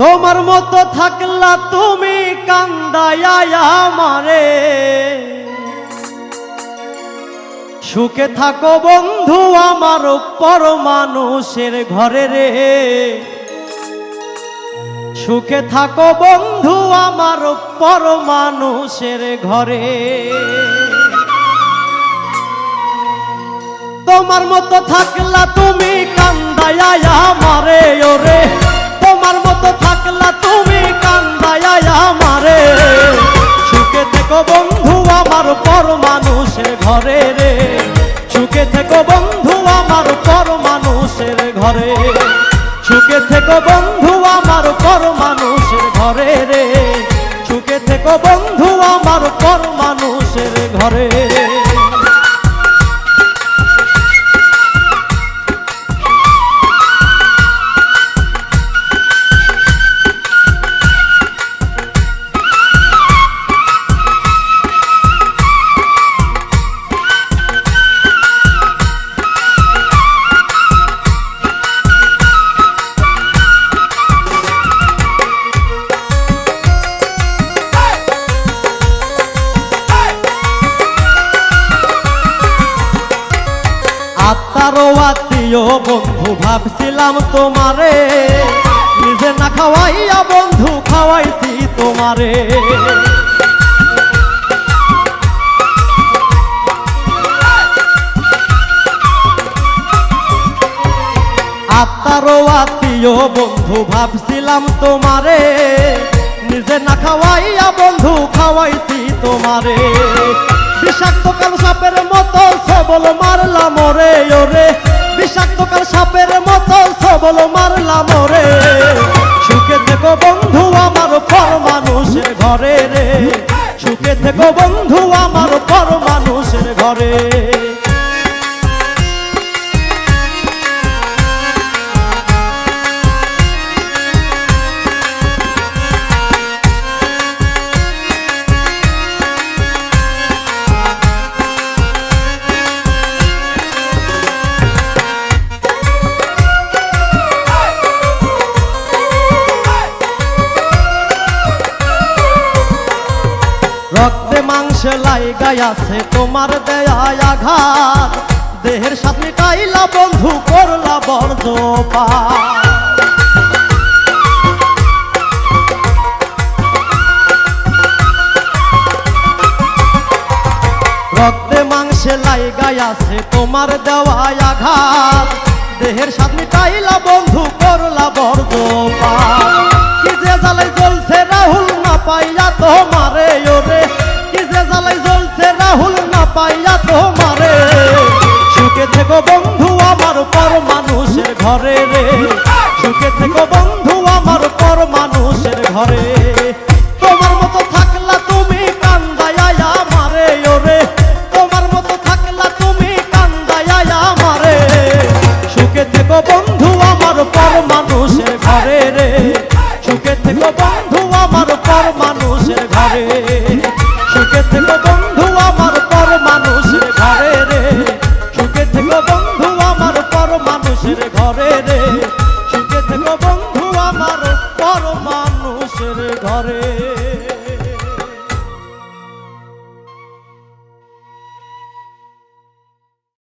তোমার মতো থাকলা তুমি কান্দায়া আমারে, সুখে থাকো বন্ধু আমার পর মানুষের ঘরে রে। সুখে থাকো বন্ধু আমার পর মানুষের ঘরে। তোমার মতো থাকলা তুমি কান্দায়া আমারে ওরে, তোমার মতো থাকলা তুমি কান্দায়া আমারে। সুখে থেকো বন্ধু আমার পর মানুষের ঘরে রে। সুখে থেকো বন্ধু আমার পর মানুষের ঘরে। সুখে থেকো বন্ধু আমার পর মানুষের ঘরে রে। সুখে থেকো বন্ধু আমার পর মানুষের ঘরে। আত্মারও আত্মীয় বন্ধু ভাবছিলাম তোমারে, নিজে না খাওয়াইয়া বন্ধু খাওয়াইছি তোমারে। আত্মারও আত্মীয় বন্ধু ভাবছিলাম তোমারে, নিজে না খাওয়াইয়া বন্ধু খাওয়াইছি তোমারে। বিষাক্ত কাল সাপের মতো সবল মারলাম ওরে ওরে, বিষাক্ত কাল সাপের মতো সবল মারলাম ওরে। সুখে থেকো বন্ধু আমার পর মানুষের ঘরে রে। সুখে থেকো বন্ধু আমার পর মানুষের ঘরে। রক্তে মাংসে লাইগাই আছে তোমার দেয়া আঘাত, দেহের সাথে মিটাইলা বন্ধু করলা বর্জপাত। রক্তে মাংসে লাইগাই আছে তোমার দেওয়া আঘাত, দেহের সাথে মিটাইলা বন্ধু করলা বর্জপাত। কি যে জ্বালাই জ্বলছে রাহুল না পাইয়া তোমারে ওরে, কি যে জ্বালাই জ্বলছে রাহুল না পাইয়া তোমারে। সুখে থেকো বন্ধু আমার পর মানুষের ঘরে রে। সুখে থেকো বন্ধু আমার পর মানুষের ঘরে। তোমার মতো থাকলা তুমি কান্দায়া আমারে ওরে, তোমার মতো থাকলা তুমি কান্দায়া আমারে। সুখে থেকো বন্ধু আমার পর মানুষের ঘরে রে। সুখে থেকো বন্ধু আমার পর মানুষের ঘরে। সুখে থেকো বন্ধু আমার পর মানুষের ঘরে রে। সুখে থেকো বন্ধু আমার পর মানুষের ঘরে রে। সুখে থেকো বন্ধু আমার পর মানুষের ঘরে।